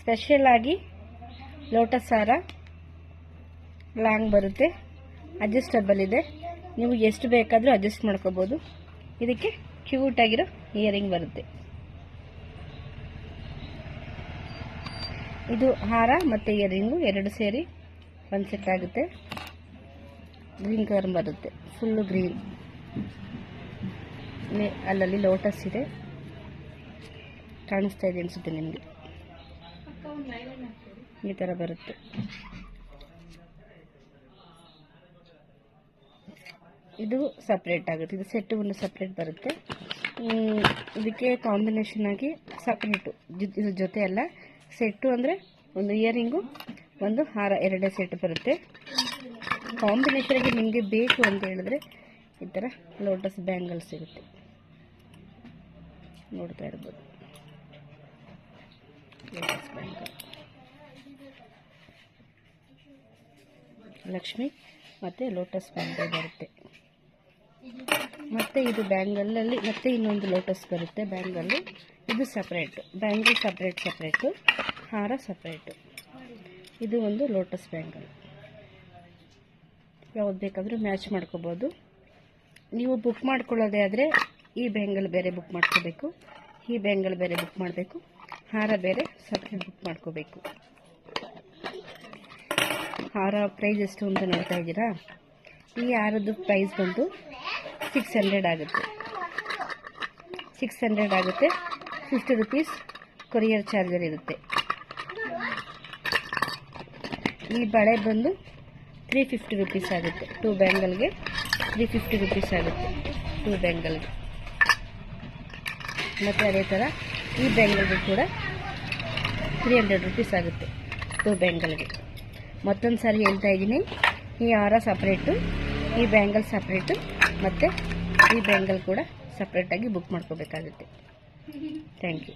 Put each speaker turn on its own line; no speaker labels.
Special ಆಗಿ lotus ಹಾರ long ಬರುತ್ತೆ, ಅಡ್ಜಸ್ಟಬಲ್ ಇದೆ. ನೀವು ಎಷ್ಟು ಬೇಕಾದರೂ ಅಡ್ಜಸ್ಟ್ ಮಾಡ್ಕೋಬೋದು. ಇದಕ್ಕೆ ಕ್ಯೂಟ್ ಆಗಿರೋ ಇಯರಿಂಗ್ ಬರುತ್ತೆ. ಇದು ಹಾರ ಮತ್ತು ಇಯರಿಂಗು ಎರಡು ಸೇರಿ ಒಂದು ಸೆಟ್ ಆಗುತ್ತೆ. ಗ್ರೀನ್ ಕಲರ್ ಬರುತ್ತೆ, ಫುಲ್ಲು ಗ್ರೀನ್. ಅಲ್ಲಲ್ಲಿ ಲೋಟಸ್ ಇದೆ, ಕಾಣಿಸ್ತಾ ಇದೆ ಅನಿಸುತ್ತೆ ನಿಮಗೆ. ಈ ಥರ ಬರುತ್ತೆ. ಇದು ಸಪ್ರೇಟ್ ಆಗುತ್ತೆ, ಇದು ಸೆಟ್ಟು ಒಂದು ಸಪ್ರೇಟ್ ಬರುತ್ತೆ. ಇದಕ್ಕೆ ಕಾಂಬಿನೇಷನ್ ಆಗಿ ಸಪ್ರೇಟು, ಇದ್ರ ಜೊತೆ ಅಲ್ಲ, ಸೆಟ್ಟು ಅಂದರೆ ಒಂದು ಇಯರಿಂಗು ಒಂದು ಹಾರ ಎರಡೇ ಸೆಟ್ ಬರುತ್ತೆ. ಕಾಂಬಿನೇಷನ್ ಆಗಿ ನಿಮಗೆ ಬೇಕು ಅಂತ ಹೇಳಿದ್ರೆ ಈ ಥರ ಲೋಟಸ್ ಬ್ಯಾಂಗಲ್ ಸಿಗುತ್ತೆ, ನೋಡ್ತಾ ಇರ್ಬೋದು. ಲೋಟಸ್ ಬ್ಯಾಂಗಲ್ ಲಕ್ಷ್ಮಿ ಮತ್ತು ಲೋಟಸ್ ಬ್ಯಾಂಗಲ್ ಬರುತ್ತೆ. ಮತ್ತು ಇದು ಬ್ಯಾಂಗಲಲ್ಲಿ ಮತ್ತೆ ಇನ್ನೊಂದು ಲೋಟಸ್ ಬರುತ್ತೆ ಬ್ಯಾಂಗಲ್ಲು. ಇದು ಸಪ್ರೇಟು, ಬ್ಯಾಂಗಲ್ ಸಪ್ರೇಟು, ಹಾರ ಸಪ್ರೇಟು. ಇದು ಒಂದು ಲೋಟಸ್ ಬ್ಯಾಂಗಲ್. ಯಾವ್ದು ಬೇಕಾದರೂ ಮ್ಯಾಚ್ ಮಾಡ್ಕೋಬೋದು. ನೀವು ಬುಕ್ ಮಾಡ್ಕೊಳ್ಳೋದೇ ಆದರೆ ಈ ಬ್ಯಾಂಗಲ್ ಬೇರೆ ಬುಕ್ ಮಾಡ್ಕೋಬೇಕು, ಈ ಬ್ಯಾಂಗಲ್ ಬೇರೆ ಬುಕ್ ಮಾಡಬೇಕು, ಹಾರ ಬೇರೆ ಸಪ್ರೇಟ್ ಬುಕ್ ಮಾಡ್ಕೋಬೇಕು. ಹಾರ ಪ್ರೈಸ್ ಎಷ್ಟು ಅಂತ ನೋಡ್ತಾ ಇದ್ದೀರಾ? ಈ ಹಾರದ್ದು ಪ್ರೈಸ್ ಬಂದು 600 ಆಗುತ್ತೆ. 600 ಆಗುತ್ತೆ. 50 ರೂಪೀಸ್ ಕೊರಿಯರ್ ಚಾರ್ಜರ್ ಇರುತ್ತೆ. ಈ ಬಳೆ ಬಂದು 350 ರೂಪೀಸ್ ಆಗುತ್ತೆ. 2 ಬ್ಯಾಂಗಲ್ಗೆ 350 ರೂಪೀಸ್ ಆಗುತ್ತೆ, 2 ಬ್ಯಾಂಗಲ್ಗೆ. ಮತ್ತು ಅದೇ ಥರ ಈ ಬ್ಯಾಂಗಲ್ಗೆ ಕೂಡ 300 ರೂಪೀಸ್ ಆಗುತ್ತೆ, 2 ಬ್ಯಾಂಗಲ್ಗೆ. ಮತ್ತೊಂದು ಸಾರಿ ಹೇಳ್ತಾ ಇದ್ದೀನಿ, ಈ ಹಾರ ಸಪ್ರೇಟು, ಈ ಬ್ಯಾಂಗಲ್ ಸಪ್ರೇಟು, ಮತ್ತು ಈ ಬ್ಯಾಂಗಲ್ ಕೂಡ ಸಪ್ರೇಟಾಗಿ ಬುಕ್ ಮಾಡ್ಕೋಬೇಕಾಗುತ್ತೆ. Thank you.